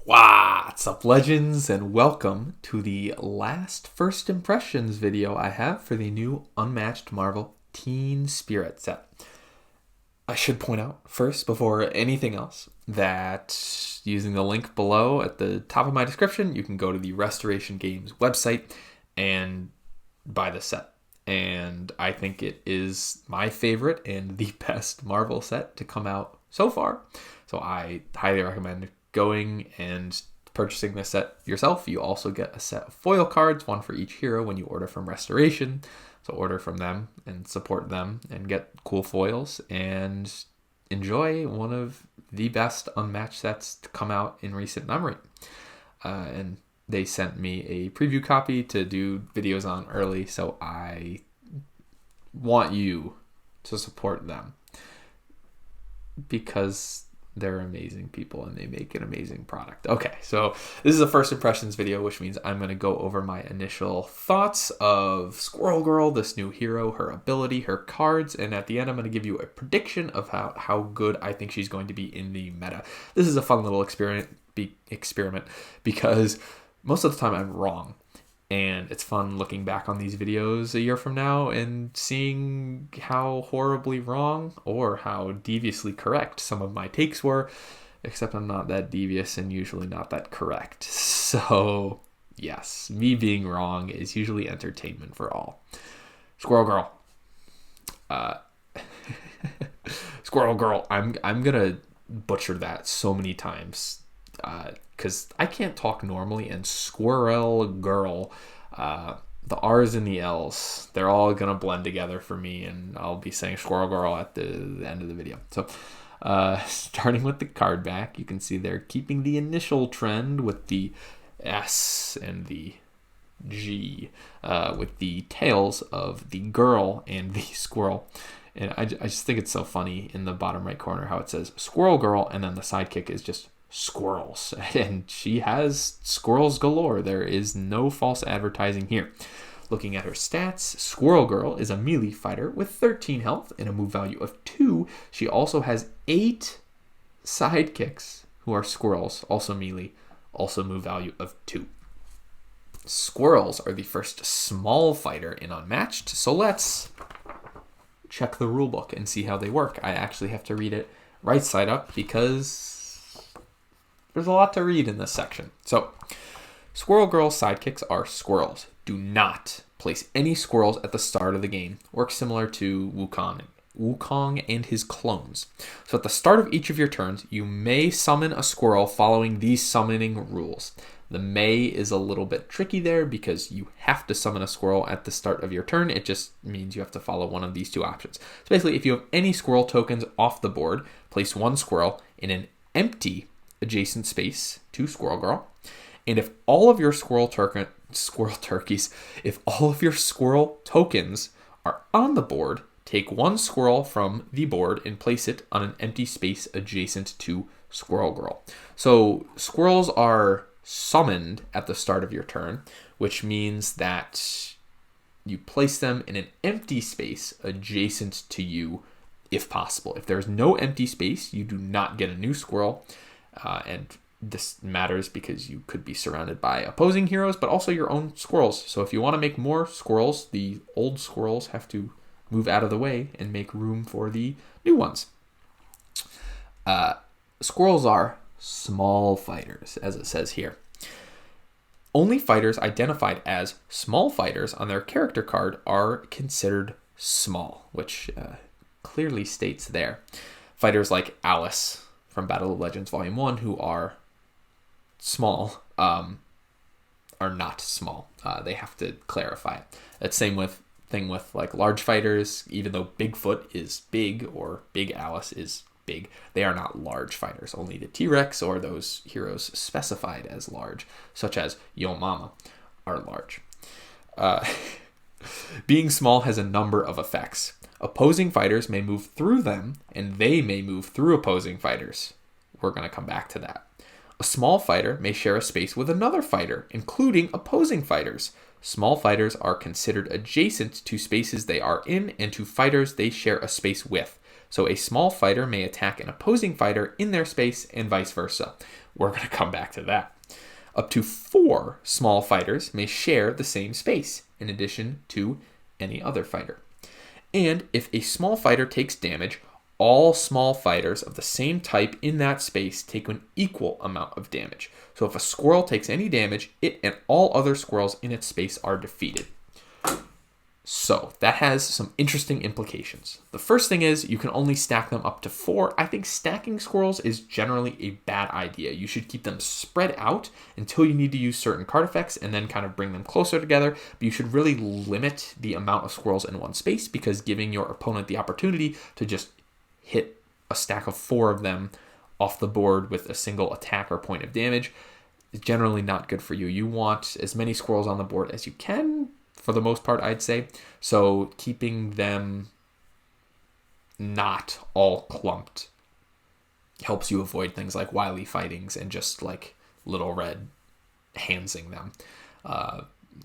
What's up, legends, and welcome to the last first impressions video I have for the new Unmatched Marvel Teen Spirit set. I should point out first, before anything else, that using the link below at the top of my description, you can go to the Restoration Games website and buy the set. And I think it is my favorite and the best Marvel set to come out so far. So I highly recommend going and purchasing this set yourself. You also get a set of foil cards, one for each hero when you order from Restoration. So order from them and support them and get cool foils and enjoy one of the best Unmatched sets to come out in recent memory. And they sent me a preview copy to do videos on early, so I want you to support them because they're amazing people and they make an amazing product. Okay, so this is a first impressions video, which means I'm going to go over my initial thoughts of Squirrel Girl, this new hero, her ability, her cards, and at the end I'm going to give you a prediction of how good I think she's going to be in the meta. This is a fun little experiment because most of the time I'm wrong. And it's fun looking back on these videos a year from now and seeing how horribly wrong or how deviously correct some of my takes were, except I'm not that devious and usually not that correct. So, yes, me being wrong is usually entertainment for all. Squirrel Girl. Squirrel Girl. I'm going to butcher that so many times. Because I can't talk normally, and Squirrel Girl, the R's and the L's, they're all going to blend together for me, and I'll be saying Squirrel Girl at the end of the video. So, starting with the card back, you can see they're keeping the initial trend with the S and the G, with the tails of the girl and the squirrel. And I just think it's so funny in the bottom right corner how it says Squirrel Girl, and then the sidekick is just Squirrels, and she has squirrels galore. There is no false advertising here. Looking at her stats, Squirrel Girl is a melee fighter with 13 health and a move value of 2. She also has 8 sidekicks who are squirrels, also melee, also move value of 2. Squirrels are the first small fighter in Unmatched, so let's check the rulebook and see how they work. I actually have to read it right side up because there's a lot to read in this section. So, Squirrel Girl's sidekicks are squirrels. Do not place any squirrels at the start of the game. Works similar to Wukong and his clones. So at the start of each of your turns, you may summon a squirrel following these summoning rules. The may is a little bit tricky there because you have to summon a squirrel at the start of your turn. It just means you have to follow one of these two options. So basically, if you have any squirrel tokens off the board, place one squirrel in an empty adjacent space to Squirrel Girl. And if all of your squirrel turkeys, if all of your squirrel tokens are on the board, take one squirrel from the board and place it on an empty space adjacent to Squirrel Girl. So squirrels are summoned at the start of your turn, which means that you place them in an empty space adjacent to you if possible. If there's no empty space, you do not get a new squirrel. And this matters because you could be surrounded by opposing heroes, but also your own squirrels. So if you want to make more squirrels, the old squirrels have to move out of the way and make room for the new ones. Squirrels are small fighters, as it says here. Only fighters identified as small fighters on their character card are considered small, which clearly states there. Fighters like Alice from Battle of Legends Volume 1, who are small, are not small. They have to clarify it. That same thing with like large fighters, even though Bigfoot is big or Big Alice is big, they are not large fighters. Only the T-Rex or those heroes specified as large, such as Yo Mama, are large. Being small has a number of effects. Opposing fighters may move through them, and they may move through opposing fighters. We're going to come back to that. A small fighter may share a space with another fighter, including opposing fighters. Small fighters are considered adjacent to spaces they are in and to fighters they share a space with. So a small fighter may attack an opposing fighter in their space and vice versa. We're going to come back to that. Up to 4 small fighters may share the same space, in addition to any other fighter. And if a small fighter takes damage, all small fighters of the same type in that space take an equal amount of damage. So if a squirrel takes any damage, it and all other squirrels in its space are defeated. So that has some interesting implications. The first thing is you can only stack them up to 4. I think stacking squirrels is generally a bad idea. You should keep them spread out until you need to use certain card effects and then kind of bring them closer together. But you should really limit the amount of squirrels in one space, because giving your opponent the opportunity to just hit a stack of 4 of them off the board with a single attack or point of damage is generally not good for you. You want as many squirrels on the board as you can, for the most part, I'd say. So keeping them not all clumped helps you avoid things like wily fightings and just like little red handsing them.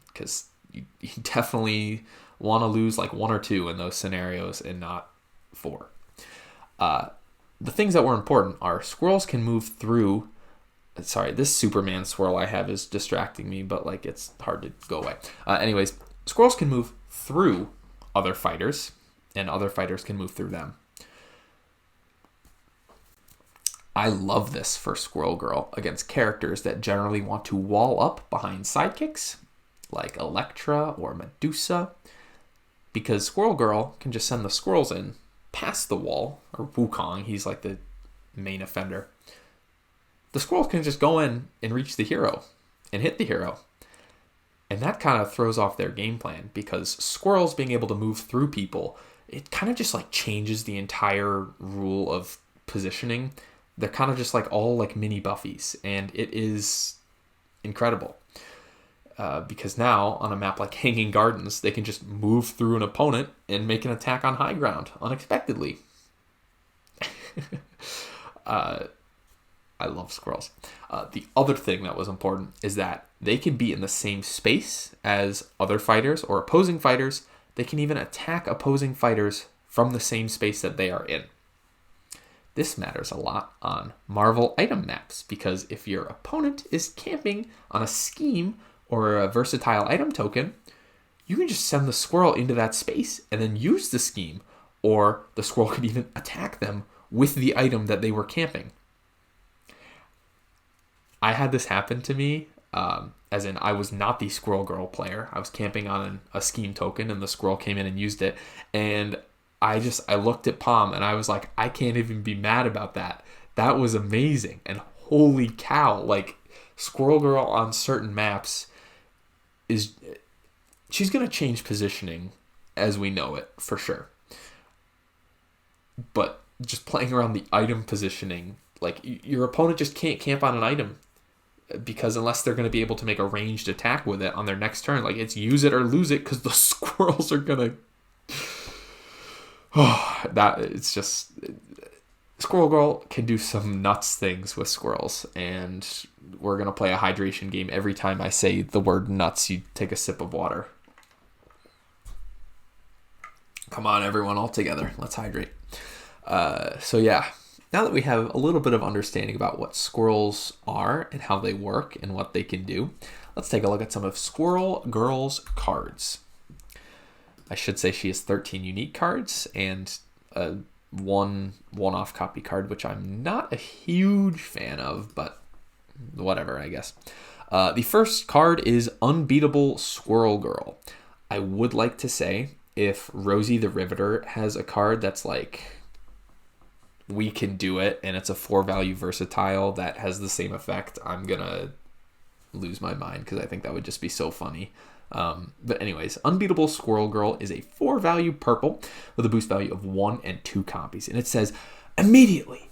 Because you definitely want to lose like 1 or 2 in those scenarios and not 4. The things that were important are squirrels can move through. Sorry, this Superman swirl I have is distracting me, but like it's hard to go away. Anyways, squirrels can move through other fighters, and other fighters can move through them. I love this for Squirrel Girl against characters that generally want to wall up behind sidekicks, like Elektra or Medusa, because Squirrel Girl can just send the squirrels in past the wall, or Wukong, he's like the main offender. The squirrels can just go in and reach the hero and hit the hero. And that kind of throws off their game plan, because squirrels being able to move through people, it kind of just like changes the entire rule of positioning. They're kind of just like all like mini buffies, and it is incredible. Because now on a map like Hanging Gardens, they can just move through an opponent and make an attack on high ground unexpectedly. I love squirrels. The other thing that was important is that they can be in the same space as other fighters or opposing fighters. They can even attack opposing fighters from the same space that they are in. This matters a lot on Marvel item maps, because if your opponent is camping on a scheme or a versatile item token, you can just send the squirrel into that space and then use the scheme, or the squirrel could even attack them with the item that they were camping. I had this happen to me, as in I was not the Squirrel Girl player. I was camping on a scheme token, and the squirrel came in and used it. And I looked at Palm, and I was like, I can't even be mad about that. That was amazing. And holy cow, like Squirrel Girl on certain maps she's going to change positioning as we know it, for sure. But just playing around the item positioning, like your opponent just can't camp on an item, because unless they're going to be able to make a ranged attack with it on their next turn, like it's use it or lose it, because the squirrels are going to... it's just... Squirrel Girl can do some nuts things with squirrels, and we're going to play a hydration game. Every time I say the word nuts, you take a sip of water. Come on, everyone, all together. Let's hydrate. So yeah, now that we have a little bit of understanding about what squirrels are and how they work and what they can do, let's take a look at some of Squirrel Girl's cards. I should say she has 13 unique cards and one-off copy card, which I'm not a huge fan of, but whatever, I guess. The first card is Unbeatable Squirrel Girl. I would like to say, if Rosie the Riveter has a card that's like, we can do it, and it's a 4-value versatile that has the same effect, I'm gonna lose my mind, because I think that would just be so funny. But anyways, Unbeatable Squirrel Girl is a 4-value purple with a boost value of 1 and 2 copies. And it says, immediately,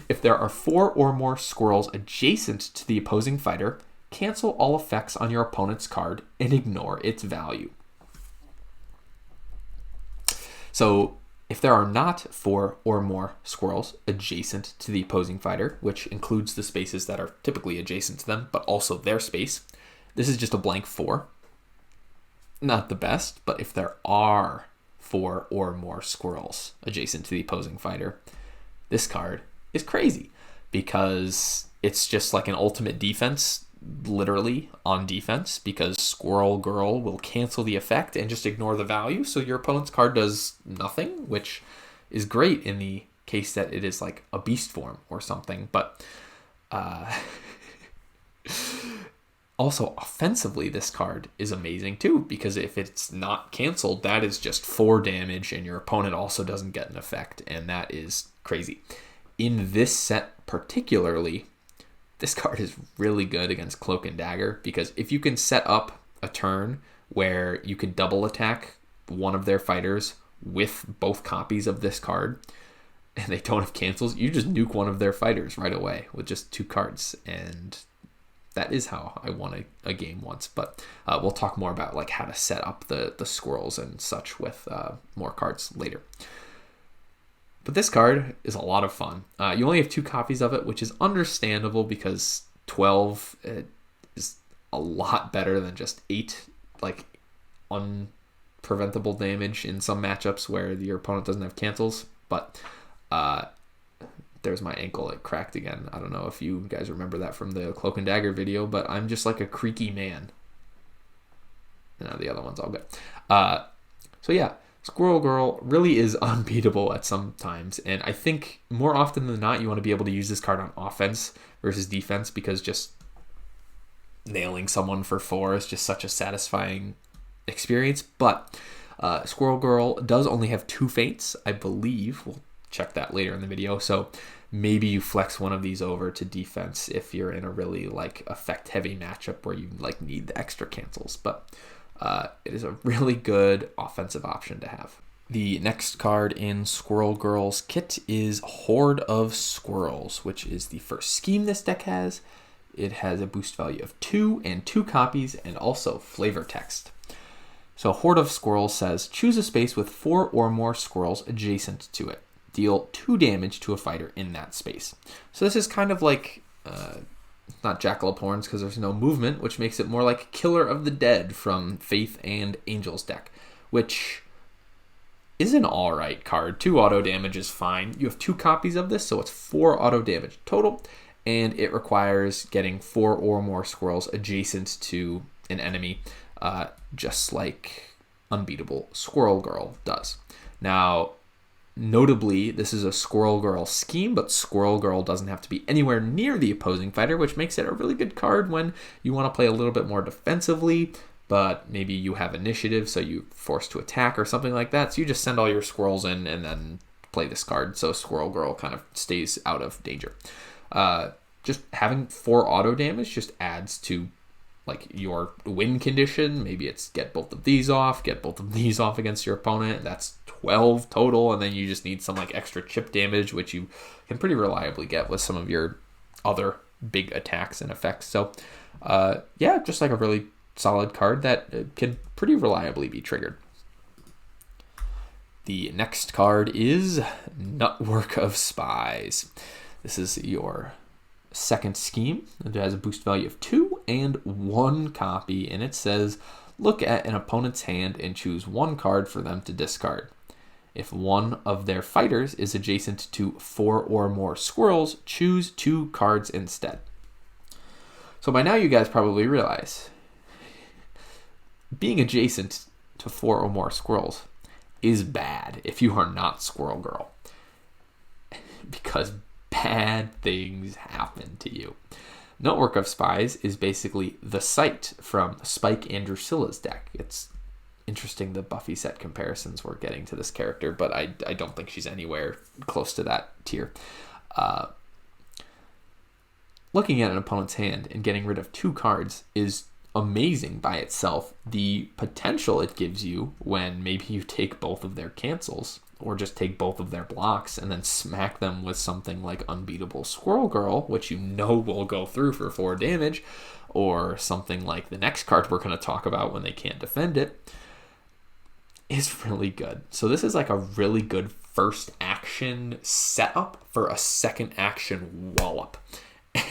if there are 4 or more squirrels adjacent to the opposing fighter, cancel all effects on your opponent's card and ignore its value. So if there are not 4 or more squirrels adjacent to the opposing fighter, which includes the spaces that are typically adjacent to them, but also their space, this is just a blank 4. Not the best, but if there are 4 or more squirrels adjacent to the opposing fighter. This card is crazy because it's just like an ultimate defense, literally on defense, because Squirrel Girl will cancel the effect and just ignore the value. So your opponent's card does nothing, which is great in the case that it is like a beast form or something. But also offensively, this card is amazing too, because if it's not canceled, that is just 4 damage and your opponent also doesn't get an effect, and that is crazy. In this set particularly, this card is really good against Cloak and Dagger, because if you can set up a turn where you can double attack one of their fighters with both copies of this card, and they don't have cancels, you just nuke one of their fighters right away with just 2 cards, and that is how I won a game once. But we'll talk more about like how to set up the squirrels and such with more cards later. But this card is a lot of fun. You only have 2 copies of it, which is understandable because 12 is a lot better than just 8, like unpreventable damage in some matchups where your opponent doesn't have cancels. But there's my ankle. It cracked again. I don't know if you guys remember that from the Cloak and Dagger video, but I'm just like a creaky man. No, the other one's all good. So yeah, Squirrel Girl really is unbeatable at some times, and I think more often than not you want to be able to use this card on offense versus defense, because just nailing someone for 4 is just such a satisfying experience. But Squirrel Girl does only have 2 faints, I believe. We'll check that later in the video, so maybe you flex one of these over to defense if you're in a really like effect heavy matchup where you like need the extra cancels. But it is a really good offensive option to have. The next card in Squirrel Girl's kit is Horde of Squirrels, which is the first scheme this deck has. It has a boost value of 2 and 2 copies, and also flavor text. So Horde of Squirrels says, choose a space with 4 or more squirrels adjacent to it. Deal 2 damage to a fighter in that space. So this is kind of like not Jackal of Horns because there's no movement, which makes it more like Killer of the Dead from Faith and Angel's deck, which is an alright card. 2 auto damage is fine. You have 2 copies of this, so it's 4 auto damage total, and it requires getting 4 or more squirrels adjacent to an enemy, just like Unbeatable Squirrel Girl does. Now, notably, this is a Squirrel Girl scheme, but Squirrel Girl doesn't have to be anywhere near the opposing fighter, which makes it a really good card when you want to play a little bit more defensively, but maybe you have initiative, so you're forced to attack or something like that. So you just send all your squirrels in and then play this card, so Squirrel Girl kind of stays out of danger. Just having 4 auto damage just adds to like your win condition. Maybe it's get both of these off against your opponent. That's 12 total, and then you just need some like extra chip damage, which you can pretty reliably get with some of your other big attacks and effects. So yeah, just like a really solid card that can pretty reliably be triggered. The next card is Network of Spies. This is your second scheme. It has a boost value of 2 and 1 copy, and it says, look at an opponent's hand and choose 1 card for them to discard. If one of their fighters is adjacent to 4 or more squirrels, choose 2 cards instead. So by now you guys probably realize being adjacent to 4 or more squirrels is bad if you are not Squirrel Girl, because bad things happen to you. Network of Spies is basically the Sight from Spike and Drusilla's deck. It's interesting the Buffy set comparisons we're getting to this character, but I don't think she's anywhere close to that tier. Looking at an opponent's hand and getting rid of 2 cards is amazing by itself. The potential it gives you when maybe you take both of their cancels or just take both of their blocks and then smack them with something like Unbeatable Squirrel Girl, which you know will go through for 4 damage, or something like the next card we're going to talk about when they can't defend it, is really good. So this is like a really good first action setup for a second action wallop.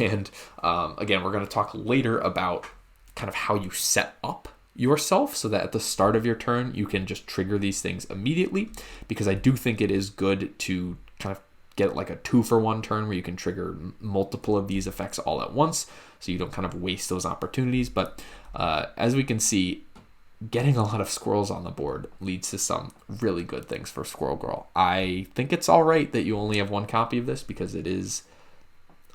And again, we're going to talk later about kind of how you set up yourself so that at the start of your turn, you can just trigger these things immediately, because I do think it is good to kind of get like a 2-for-1 turn where you can trigger multiple of these effects all at once, so you don't kind of waste those opportunities. But as we can see, getting a lot of squirrels on the board leads to some really good things for Squirrel Girl. I think it's all right that you only have 1 copy of this, because it is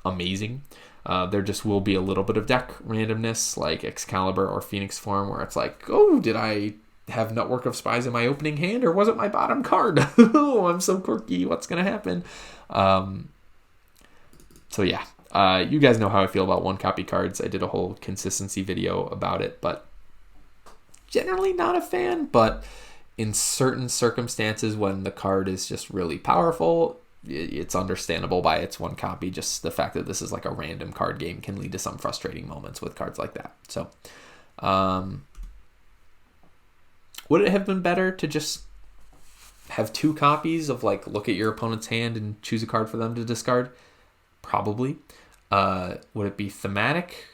amazing. There just will be a little bit of deck randomness, like Excalibur or Phoenix Form, where it's like, oh, did I have Network of Spies in my opening hand, or was it my bottom card? Oh, I'm so quirky. What's going to happen? So yeah, you guys know how I feel about 1-copy cards. I did a whole consistency video about it, but generally not a fan. But in certain circumstances, when the card is just really powerful, it's understandable by its 1 copy. Just the fact that this is like a random card game can lead to some frustrating moments with cards like that. So would it have been better to just have 2 copies of, like, look at your opponent's hand and choose a card for them to discard? Probably. Would it be thematic?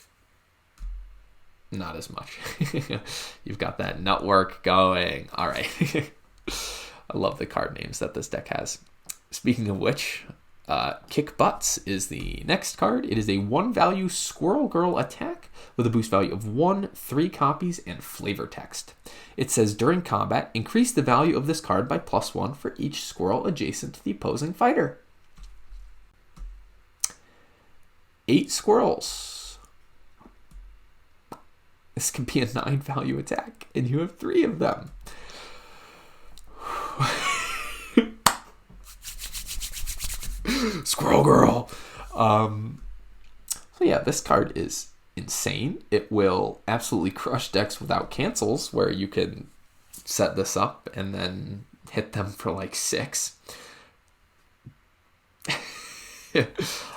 Not as much. You've got that nutwork going. All right. I love the card names that this deck has. Speaking of which, Kick Butts is the next card. It is a 1-value Squirrel Girl attack with a boost value of 1, 3 copies, and flavor text. It says, during combat, increase the value of this card by +1 for each squirrel adjacent to the opposing fighter. 8 squirrels. This can be a 9-value attack, and you have 3 of them. Squirrel Girl. So yeah, this card is insane. It will absolutely crush decks without cancels, where you can set this up and then hit them for like 6.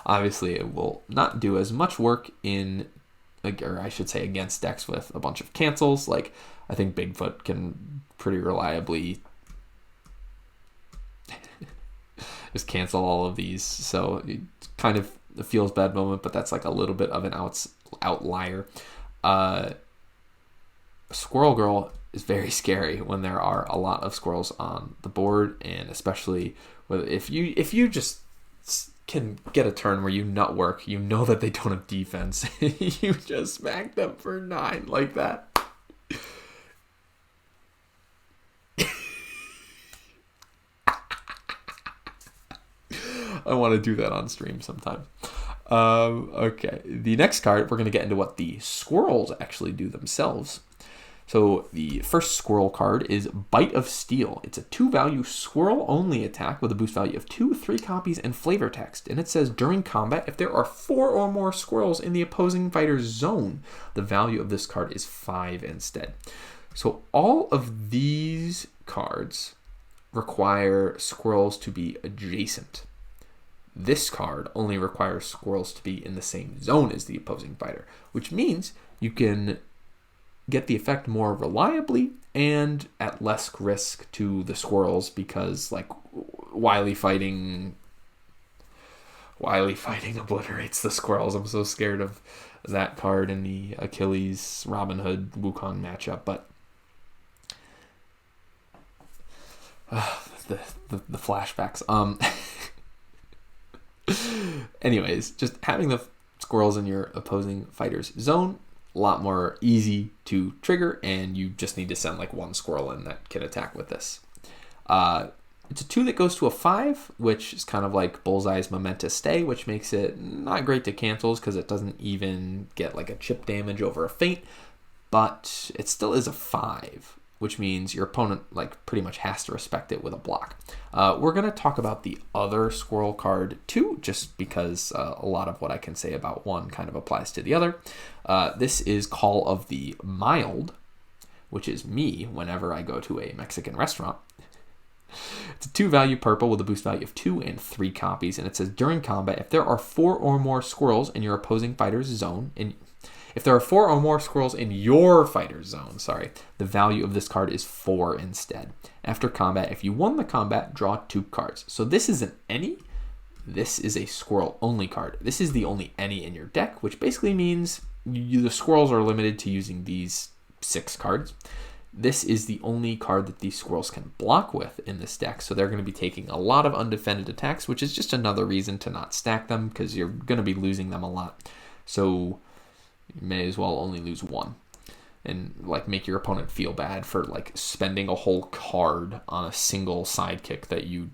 Obviously, it will not do as much work in, or I should say, against decks with a bunch of cancels. Like, I think Bigfoot can pretty reliably just cancel all of these. So it kind of feels bad moment, but that's like a little bit of an outlier. Squirrel Girl is very scary when there are a lot of squirrels on the board, and especially if you just can get a turn where you nut work, you know that they don't have defense. You just smack them for 9 like that. I want to do that on stream sometime. Okay, the next card, we're going to get into what the squirrels actually do themselves. So the first squirrel card is Bite of Steel. It's a 2-value squirrel-only attack with a boost value of 2, 3 copies, and flavor text. And it says, during combat, if there are 4 or more squirrels in the opposing fighter's zone, the value of this card is 5 instead. So all of these cards require squirrels to be adjacent. This card only requires squirrels to be in the same zone as the opposing fighter, which means you can get the effect more reliably and at less risk to the squirrels, because, like, Wily fighting obliterates the squirrels. I'm so scared of that card in the Achilles Robin Hood Wukong matchup. But the flashbacks. Anyways, just having the squirrels in your opposing fighter's zone, a lot more easy to trigger, and you just need to send like 1 squirrel in that can attack with this. It's a 2 that goes to a 5, which is kind of like Bullseye's Momentous Stay, which makes it not great to cancels because it doesn't even get like a chip damage over a feint, but it still is a 5, which means your opponent like pretty much has to respect it with a block. We're going to talk about the other squirrel card too, just because a lot of what I can say about one kind of applies to the other. This is Call of the Mild, which is me whenever I go to a Mexican restaurant. It's a 2-value purple with a boost value of 2 and 3 copies, and it says, during combat, if there are 4 or more squirrels in your opposing fighter's zone, if there are 4 or more squirrels in your fighter's zone, the value of this card is 4 instead. After combat, if you won the combat, draw 2 cards. So this isn't any. This is a squirrel-only card. This is the only any in your deck, which basically means the squirrels are limited to using these 6 cards. This is the only card that these squirrels can block with in this deck, so they're going to be taking a lot of undefended attacks, which is just another reason to not stack them, because you're going to be losing them a lot. So you may as well only lose one, and like make your opponent feel bad for like spending a whole card on a single sidekick that you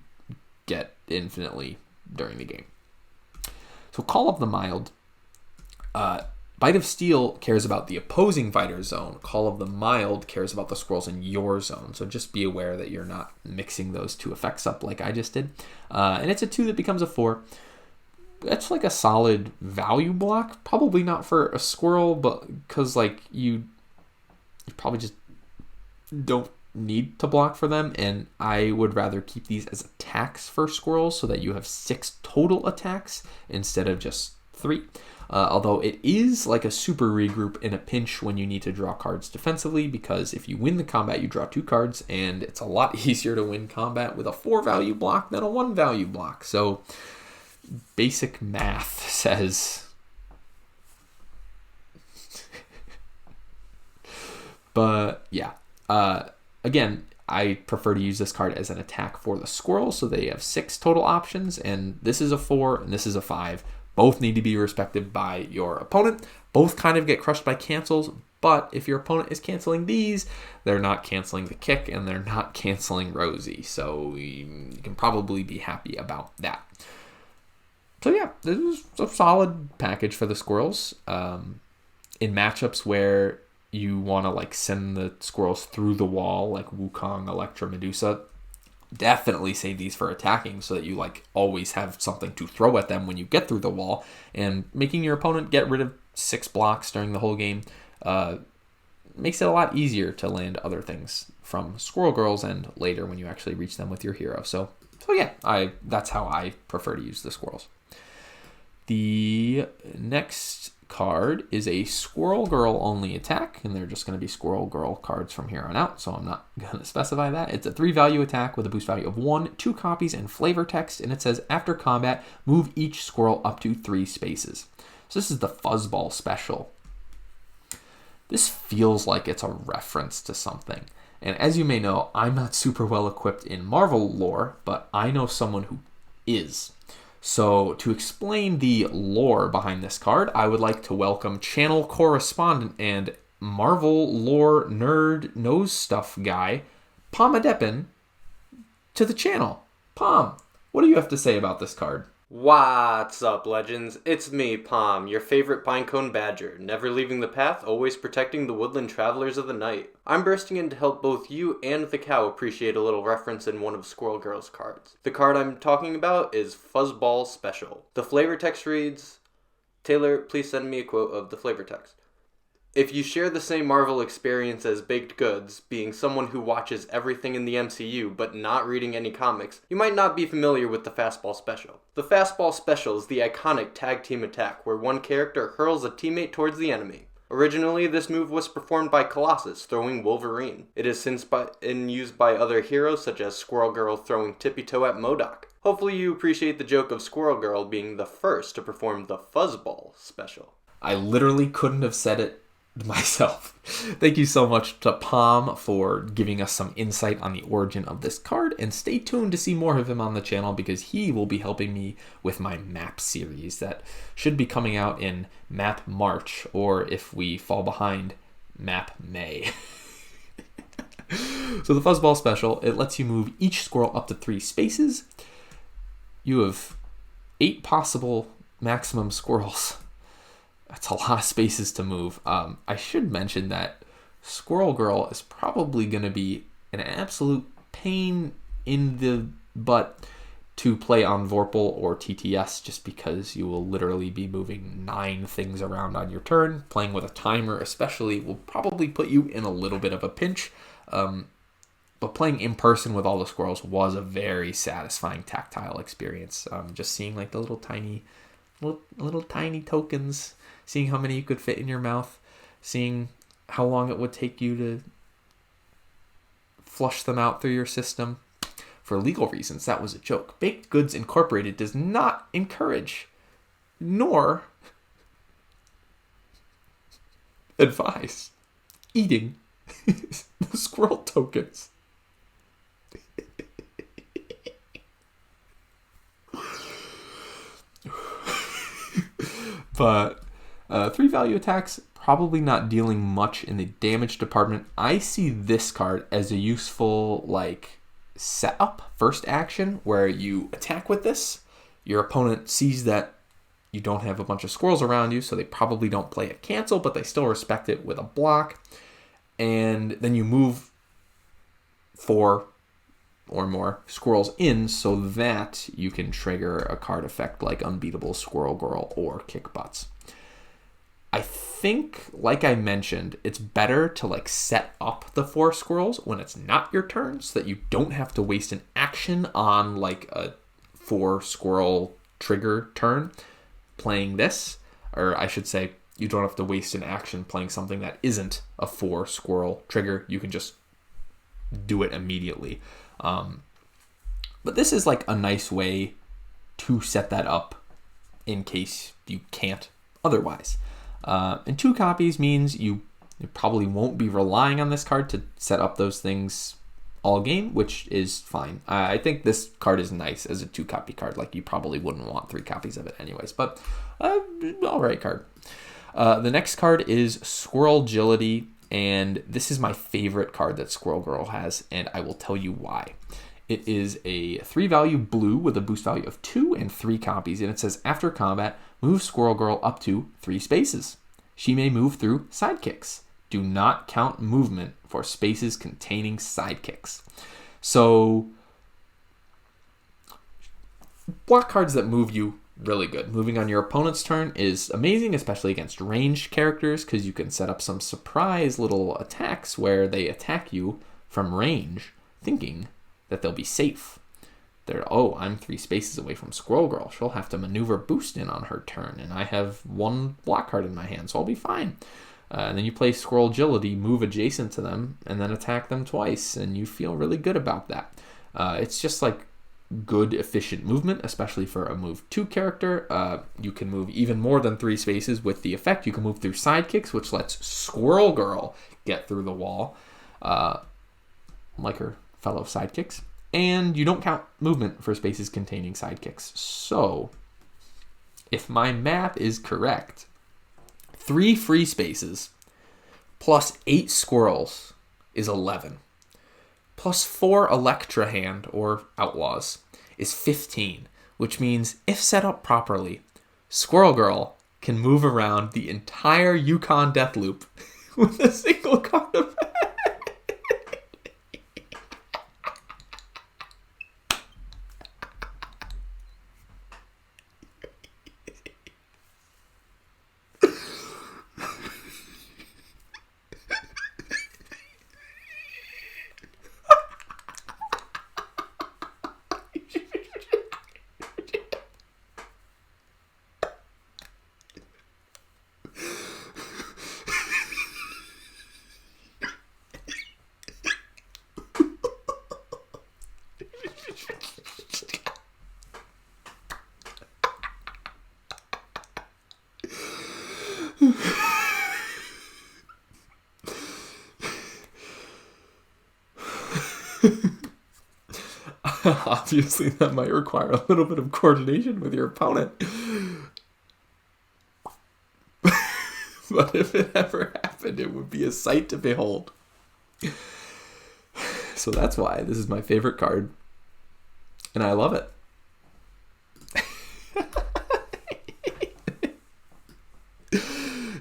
get infinitely during the game. So Call of the Mild. Bite of Steel cares about the opposing fighter's zone. Call of the Mild cares about the squirrels in your zone. So just be aware that you're not mixing those two effects up like I just did. And it's a 2 that becomes a 4. That's like a solid value block. Probably not for a squirrel, but because like you probably just don't need to block for them. And I would rather keep these as attacks for squirrels so that you have 6 total attacks instead of just 3. Although it is like a super regroup in a pinch when you need to draw cards defensively, because if you win the combat, you draw 2 cards, and it's a lot easier to win combat with a 4 value block than a 1 value block. So basic math says... But yeah, again, I prefer to use this card as an attack for the squirrel, so they have 6 total options, and this is a 4 and this is a 5. Both need to be respected by your opponent. Both kind of get crushed by cancels, but if your opponent is canceling these, they're not canceling the kick and they're not canceling Rosie. So you can probably be happy about that. So yeah, this is a solid package for the squirrels. In matchups where you want to like send the squirrels through the wall, like Wukong, Electra, Medusa, definitely save these for attacking so that you like always have something to throw at them when you get through the wall, and making your opponent get rid of 6 blocks during the whole game makes it a lot easier to land other things from Squirrel Girls and later when you actually reach them with your hero. So yeah, that's how I prefer to use the squirrels. The next card is a Squirrel Girl only attack, and they're just going to be Squirrel Girl cards from here on out, so I'm not going to specify that. It's a 3 value attack with a boost value of 1, 2 copies, and flavor text, and it says after combat, move each squirrel up to 3 spaces. So this is the Fuzzball special. This feels like it's a reference to something, and as you may know, I'm not super well equipped in Marvel lore, but I know someone who is. So to explain the lore behind this card, I would like to welcome channel correspondent and Marvel lore nerd knows stuff guy, Pomadeppin, to the channel. Pom, what do you have to say about this card? What's up, legends? It's me, Palm, your favorite pinecone badger, never leaving the path, always protecting the woodland travelers of the night. I'm bursting in to help both you and the cow appreciate a little reference in one of Squirrel Girl's cards. The card I'm talking about is Fuzzball Special. The flavor text reads, Taylor, please send me a quote of the flavor text. If you share the same Marvel experience as Baked Goods, being someone who watches everything in the MCU but not reading any comics, you might not be familiar with the Fastball Special. The Fastball Special is the iconic tag team attack where one character hurls a teammate towards the enemy. Originally, this move was performed by Colossus throwing Wolverine. It has since been used by other heroes such as Squirrel Girl throwing Tippy Toe at MODOK. Hopefully you appreciate the joke of Squirrel Girl being the first to perform the Fuzzball Special. I literally couldn't have said it myself. Thank you so much to Palm for giving us some insight on the origin of this card, and stay tuned to see more of him on the channel because he will be helping me with my map series that should be coming out in Map March, or if we fall behind, Map May. So the Fuzzball Special, it lets you move each squirrel up to 3 spaces. You have 8 possible maximum squirrels. That's a lot of spaces to move. I should mention that Squirrel Girl is probably going to be an absolute pain in the butt to play on Vorpal or TTS, just because you will literally be moving 9 things around on your turn. Playing with a timer especially will probably put you in a little bit of a pinch. But playing in person with all the squirrels was a very satisfying tactile experience. Just seeing like the little tiny tokens, seeing how many you could fit in your mouth, seeing how long it would take you to flush them out through your system. For legal reasons, that was a joke. Baked Goods Incorporated does not encourage nor advise eating the squirrel tokens. But 3 value attacks, probably not dealing much in the damage department. I see this card as a useful like setup first action where you attack with this. Your opponent sees that you don't have a bunch of squirrels around you, so they probably don't play a cancel, but they still respect it with a block. And then you move 4 or more squirrels in so that you can trigger a card effect like Unbeatable, Squirrel Girl, or Kick Butts. I think, like I mentioned, it's better to like set up the 4 squirrels when it's not your turn so that you don't have to waste an action on like a 4 squirrel trigger turn playing this. Or I should say, you don't have to waste an action playing something that isn't a 4 squirrel trigger. You can just do it immediately. But this is like a nice way to set that up in case you can't otherwise. And 2 copies means you probably won't be relying on this card to set up those things all game, which is fine. I think this card is nice as a 2-copy card. Like, you probably wouldn't want 3 copies of it anyways, but all right card. The next card is Squirrel Agility, and this is my favorite card that Squirrel Girl has, and I will tell you why. It is a 3-value blue with a boost value of 2 and 3 copies, and it says, after combat, move Squirrel Girl up to 3 spaces. She may move through sidekicks. Do not count movement for spaces containing sidekicks. So, block cards that move you, really good. Moving on your opponent's turn is amazing, especially against ranged characters, because you can set up some surprise little attacks where they attack you from range, thinking that they'll be safe. I'm 3 spaces away from Squirrel Girl. She'll have to maneuver boost in on her turn, and I have 1 block card in my hand, so I'll be fine. And then you play Squirrel Agility, move adjacent to them, and then attack them twice, and you feel really good about that. It's just like good, efficient movement, especially for a move 2 character. You can move even more than 3 spaces with the effect. You can move through sidekicks, which lets Squirrel Girl get through the wall, like her fellow sidekicks. And you don't count movement for spaces containing sidekicks. So, if my math is correct, 3 free spaces plus 8 squirrels is 11. Plus 4 Electra Hand, or Outlaws, is 15, which means, if set up properly, Squirrel Girl can move around the entire Yukon Death Loop with a single card effect. Obviously, that might require a little bit of coordination with your opponent. But if it ever happened, it would be a sight to behold. So that's why this is my favorite card. And I love it.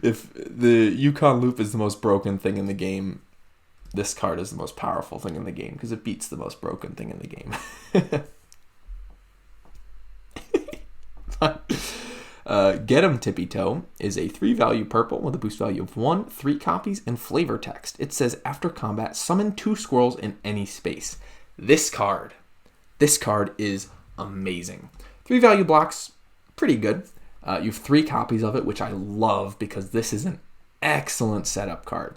If the Yukon Loop is the most broken thing in the game, this card is the most powerful thing in the game because it beats the most broken thing in the game. Get 'em Tippy Toe is a 3-value purple with a boost value of 1, 3 copies, and flavor text. It says, after combat, summon 2 squirrels in any space. This card is amazing. 3-value blocks, pretty good. You have 3 copies of it, which I love because this is an excellent setup card.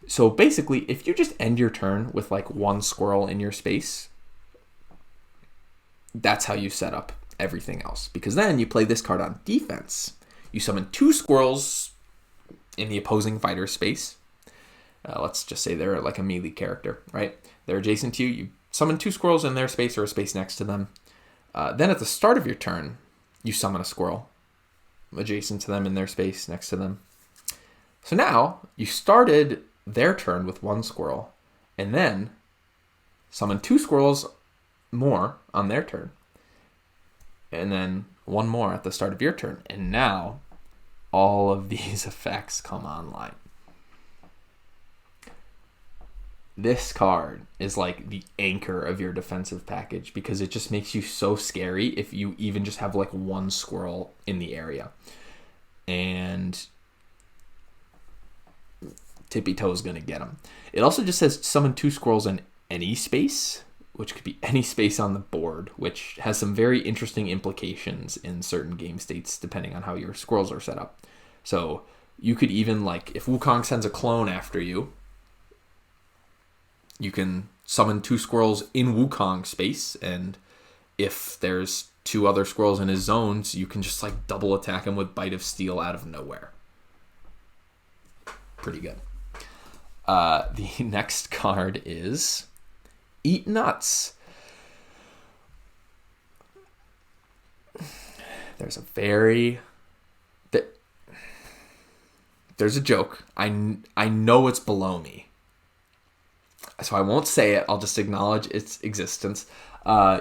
So basically, if you just end your turn with like 1 squirrel in your space, that's how you set up everything else. Because then you play this card on defense. You summon 2 squirrels in the opposing fighter's space. Let's just say they're like a melee character, right? They're adjacent to you. You summon 2 squirrels in their space or a space next to them. Then at the start of your turn, you summon a squirrel adjacent to them in their space next to them. So now you started their turn with 1 squirrel, and then summon 2 squirrels more on their turn, and then 1 more at the start of your turn. And now all of these effects come online. This card is like the anchor of your defensive package because it just makes you so scary if you even just have like 1 squirrel in the area. And Tippy Toe's going to get them. It also just says summon 2 squirrels in any space, which could be any space on the board, which has some very interesting implications in certain game states depending on how your squirrels are set up. So you could even, like, if Wukong sends a clone after you, you can summon 2 squirrels in Wukong space, and if there's 2 other squirrels in his zones, you can just like double attack him with Bite of Steel out of nowhere. Pretty good. The next card is Eat Nuts. There's a joke. I know it's below me, so I won't say it. I'll just acknowledge its existence.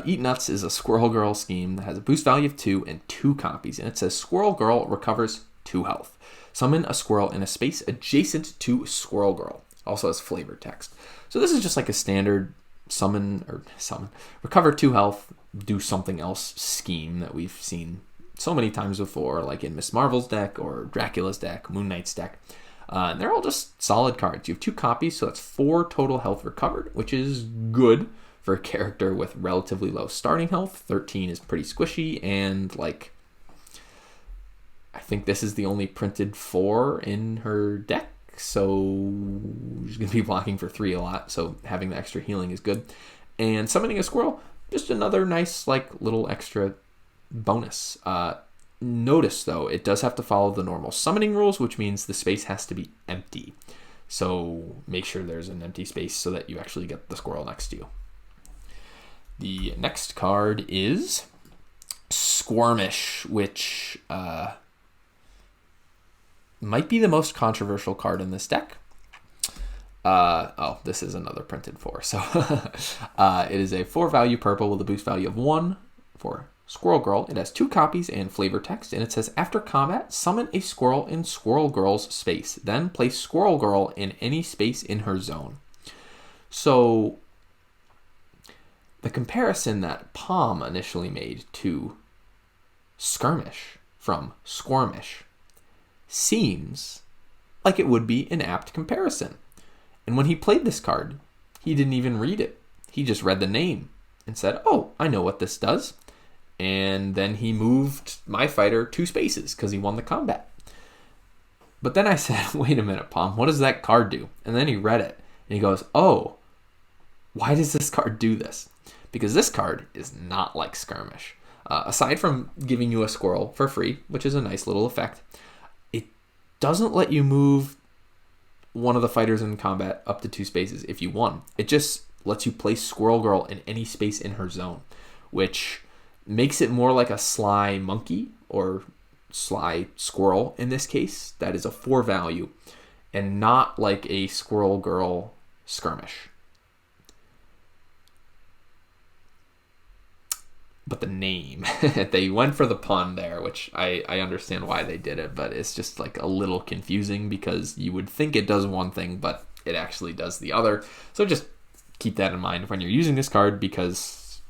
Eat Nuts is a Squirrel Girl scheme that has a boost value of 2 and 2 copies, and it says Squirrel Girl recovers 2 health. Summon a squirrel in a space adjacent to Squirrel Girl. Also has flavor text. So this is just like a standard summon, recover 2 health, do something else scheme that we've seen so many times before, like in Miss Marvel's deck or Dracula's deck, Moon Knight's deck. And they're all just solid cards. You have 2 copies, so that's 4 total health recovered, which is good for a character with relatively low starting health. 13 is pretty squishy, and like, I think this is the only printed 4 in her deck, so she's going to be blocking for 3 a lot, so having the extra healing is good. And summoning a squirrel, just another nice like little extra bonus. Notice, though, it does have to follow the normal summoning rules, which means the space has to be empty. So make sure there's an empty space so that you actually get the squirrel next to you. The next card is Squirmish, which might be the most controversial card in this deck. This is another printed 4. So it is a 4 value purple with a boost value of 1 for Squirrel Girl. It has 2 copies and flavor text, and it says after combat, summon a squirrel in Squirrel Girl's space. Then place Squirrel Girl in any space in her zone. So the comparison that Palm initially made to Skirmish from Squirmish seems like it would be an apt comparison. And when he played this card, he didn't even read it. He just read the name and said, oh, I know what this does. And then he moved my fighter 2 spaces because he won the combat. But then I said, wait a minute, Palm, what does that card do? And then he read it, and he goes, oh, why does this card do this? Because this card is not like Skirmish. Aside from giving you a squirrel for free, which is a nice little effect, it doesn't let you move one of the fighters in combat up to 2 spaces if you won. It just lets you place Squirrel Girl in any space in her zone, which makes it more like a sly monkey or sly squirrel in this case. That is a 4 value and not like a Squirrel Girl Skirmish. But the name, they went for the pun there, which I understand why they did it, but it's just like a little confusing because you would think it does one thing, but it actually does the other. So just keep that in mind when you're using this card because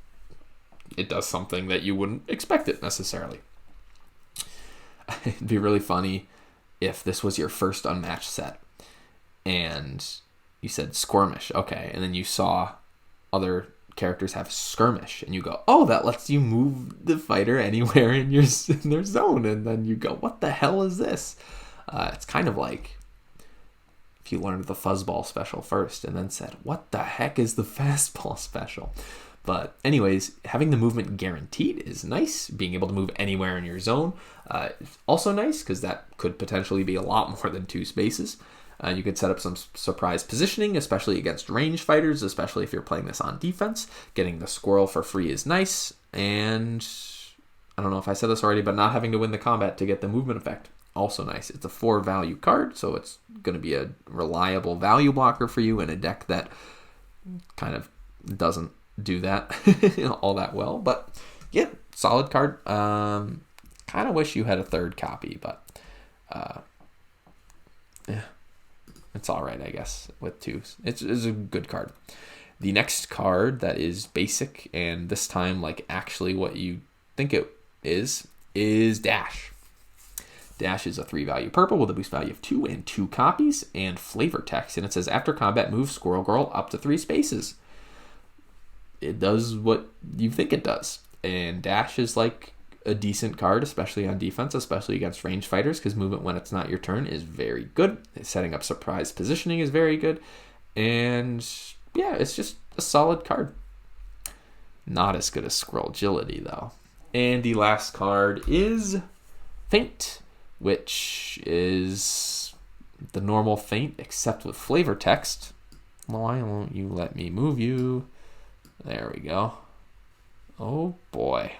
it does something that you wouldn't expect it necessarily. It'd be really funny if this was your first Unmatched set and you said Squirmish, okay, and then you saw other characters have Skirmish, and you go, oh, that lets you move the fighter anywhere in their zone, and then you go, what the hell is this? It's kind of like if you learned the Fuzzball special first and then said, what the heck is the fastball special? But anyways, having the movement guaranteed is nice. Being able to move anywhere in your zone is also nice because that could potentially be a lot more than 2 spaces. You could set up some surprise positioning, especially against range fighters, especially if you're playing this on defense. Getting the squirrel for free is nice, and I don't know if I said this already, but not having to win the combat to get the movement effect, also nice. It's a 4 value card, so it's going to be a reliable value blocker for you in a deck that kind of doesn't do that all that well. But yeah, solid card. Kind of wish you had a third copy, but yeah, it's all right, I guess, with 2s. It's a good card. The next card that is basic, and this time like actually what you think it is Dash. Dash is a 3 value purple with a boost value of 2 and 2 copies and flavor text. And it says, after combat, move Squirrel Girl up to 3 spaces. It does what you think it does. And Dash is like a decent card, especially on defense, especially against range fighters, because movement when it's not your turn is very good. Setting up surprise positioning is very good. And yeah, it's just a solid card. Not as good as Squirrel Agility, though. And the last card is Feint, which is the normal feint except with flavor text. Why won't you let me move you? There we go. Oh boy.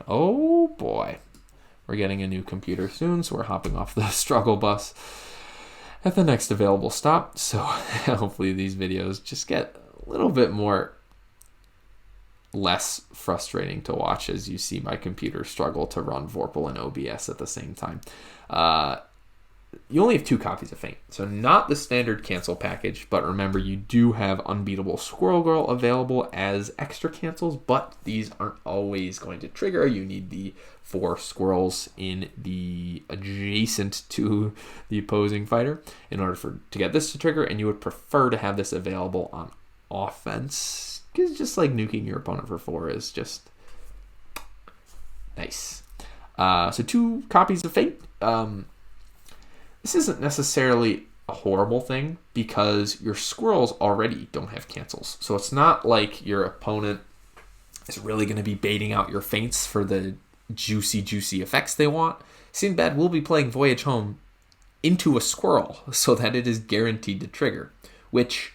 We're getting a new computer soon, so we're hopping off the struggle bus at the next available stop. So hopefully these videos just get a little bit less frustrating to watch as you see my computer struggle to run Vorpal and OBS at the same time. You only have 2 copies of Feint, so not the standard cancel package, but remember you do have Unbeatable Squirrel Girl available as extra cancels, but these aren't always going to trigger. You need the 4 squirrels in the adjacent to the opposing fighter in order to get this to trigger, and you would prefer to have this available on offense, because just like nuking your opponent for 4 is just nice. So 2 copies of Feint. This isn't necessarily a horrible thing because your squirrels already don't have cancels. So it's not like your opponent is really going to be baiting out your feints for the juicy effects they want. Sinbad will be playing Voyage Home into a squirrel so that it is guaranteed to trigger, which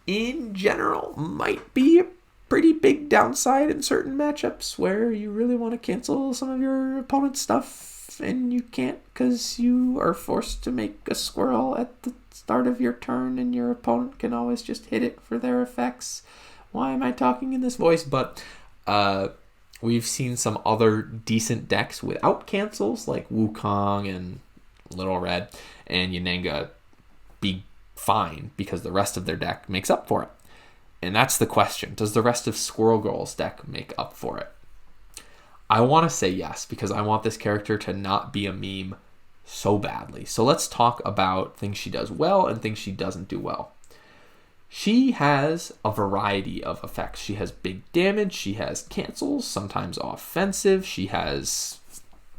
in general might be a pretty big downside in certain matchups where you really want to cancel some of your opponent's stuff and you can't because you are forced to make a squirrel at the start of your turn and your opponent can always just hit it for their effects. Why am I talking in this voice? But we've seen some other decent decks without cancels like Wukong and Little Red and Yananga be fine because the rest of their deck makes up for it. And that's the question. Does the rest of Squirrel Girl's deck make up for it? I want to say yes, because I want this character to not be a meme so badly. So let's talk about things she does well and things she doesn't do well. She has a variety of effects. She has big damage, she has cancels, sometimes offensive, she has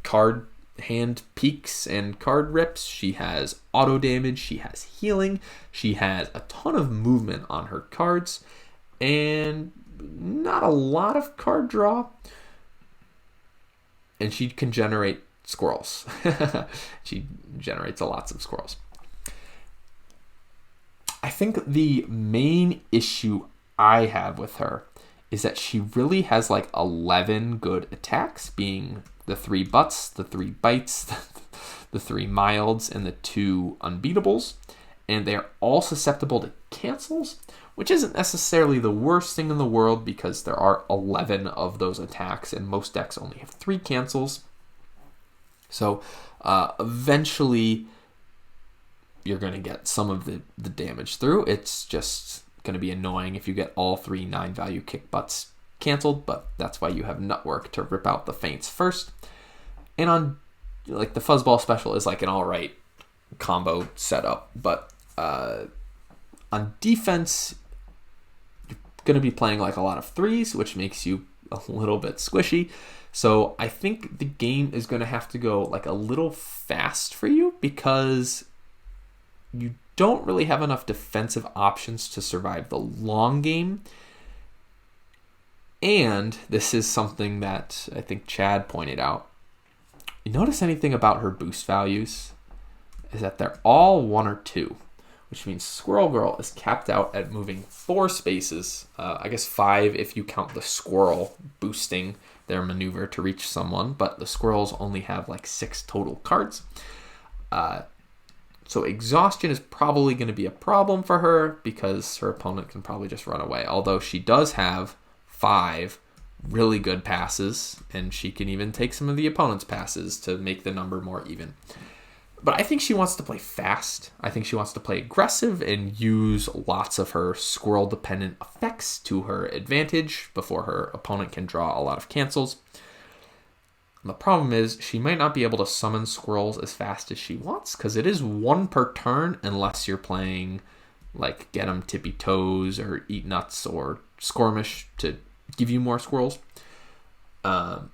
card hand peeks and card rips, she has auto damage, she has healing, she has a ton of movement on her cards, and not a lot of card draw. And she can generate squirrels. She generates lots of squirrels. I think the main issue I have with her is that she really has like 11 good attacks, being the 3 butts, the 3 bites, the 3 milds, and the 2 unbeatables. And they are all susceptible to cancels, which isn't necessarily the worst thing in the world because there are 11 of those attacks and most decks only have 3 cancels. So eventually you're going to get some of the damage through. It's just going to be annoying if you get all 3 9-value kick butts canceled, but that's why you have Nutwork to rip out the feints first. And on like the Fuzzball special is like an alright combo setup, but on defense you're going to be playing like a lot of 3s, which makes you a little bit squishy. So I think the game is going to have to go like a little fast for you because you don't really have enough defensive options to survive the long game. And this is something that I think Chad pointed out. You notice anything about her boost values? Is that they're all 1 or 2, which means Squirrel Girl is capped out at moving 4 spaces. I guess 5 if you count the squirrel boosting their maneuver to reach someone, but the squirrels only have like 6 total cards. So exhaustion is probably going to be a problem for her because her opponent can probably just run away. Although she does have 5 really good passes, and she can even take some of the opponent's passes to make the number more even. But I think she wants to play fast. I think she wants to play aggressive and use lots of her squirrel-dependent effects to her advantage before her opponent can draw a lot of cancels. The problem is she might not be able to summon squirrels as fast as she wants because it is 1 per turn unless you're playing like Get 'em Tippy Toes or Eat Nuts or Squirmish to give you more squirrels. So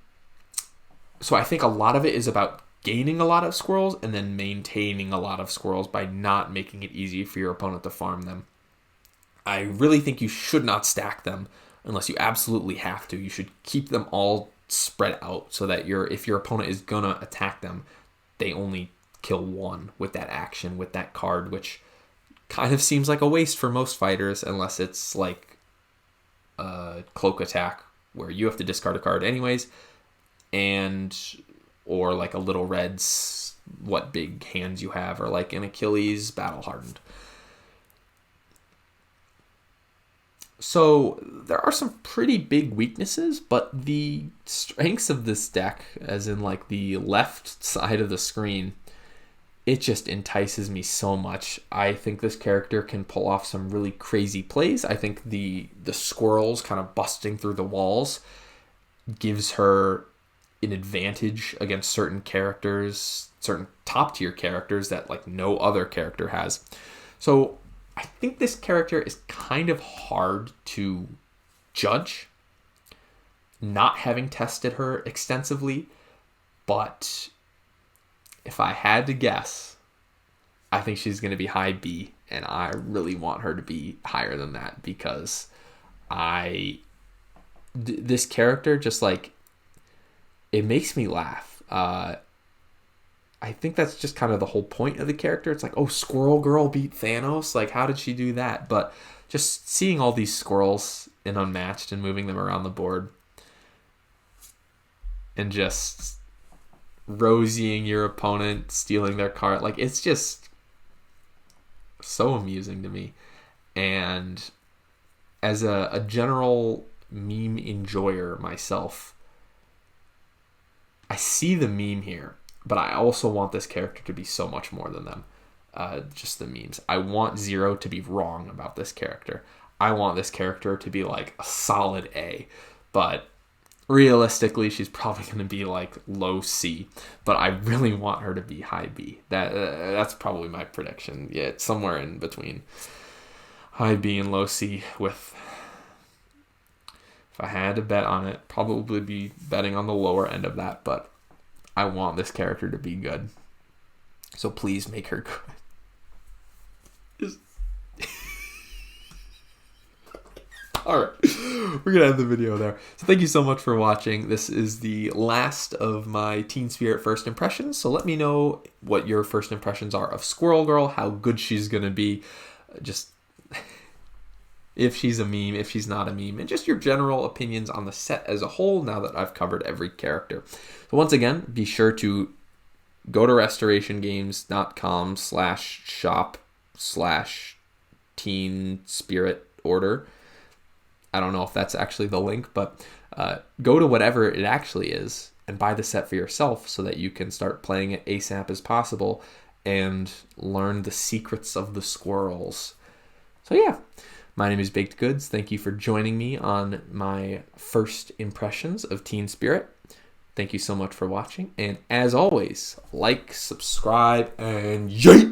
I think a lot of it is about gaining a lot of squirrels and then maintaining a lot of squirrels by not making it easy for your opponent to farm them. I really think you should not stack them unless you absolutely have to. You should keep them all spread out so that if your opponent is gonna attack them, they only kill 1 with that action, with that card, which kind of seems like a waste for most fighters unless it's like a cloak attack where you have to discard a card anyways, or like a little red's what big hands you have, or like an Achilles battle hardened. So there are some pretty big weaknesses, but the strengths of this deck, as in like the left side of the screen, it just entices me so much. I think this character can pull off some really crazy plays. I think the squirrels kind of busting through the walls gives her an advantage against certain characters, certain top tier characters that like no other character has. So I think this character is kind of hard to judge, not having tested her extensively, but if I had to guess, I think she's going to be high B, and I really want her to be higher than that because this character just like, it makes me laugh. I think that's just kind of the whole point of the character. It's like, oh, Squirrel Girl beat Thanos. Like, how did she do that? But just seeing all these squirrels in Unmatched and moving them around the board and just rosying your opponent, stealing their card, like, it's just so amusing to me. And as a general meme enjoyer myself, I see the meme here, but I also want this character to be so much more than them. Just the memes. I want Zero to be wrong about this character. I want this character to be like a solid A, but realistically, she's probably going to be like low C. But I really want her to be high B. That's probably my prediction. Yeah, it's somewhere in between high B and low C. With, if I had to bet on it, probably be betting on the lower end of that. But I want this character to be good. So please make her good. Alright, we're going to end the video there. So thank you so much for watching. This is the last of my Teen Spirit first impressions. So let me know what your first impressions are of Squirrel Girl, how good she's going to be, just if she's a meme, if she's not a meme, and just your general opinions on the set as a whole now that I've covered every character. So once again, be sure to go to restorationgames.com/shop/Teen Spirit order. I don't know if that's actually the link, but go to whatever it actually is and buy the set for yourself so that you can start playing it ASAP as possible and learn the secrets of the squirrels. So yeah, my name is Baked Goods. Thank you for joining me on my first impressions of Teen Spirit. Thank you so much for watching. And as always, like, subscribe, and yay!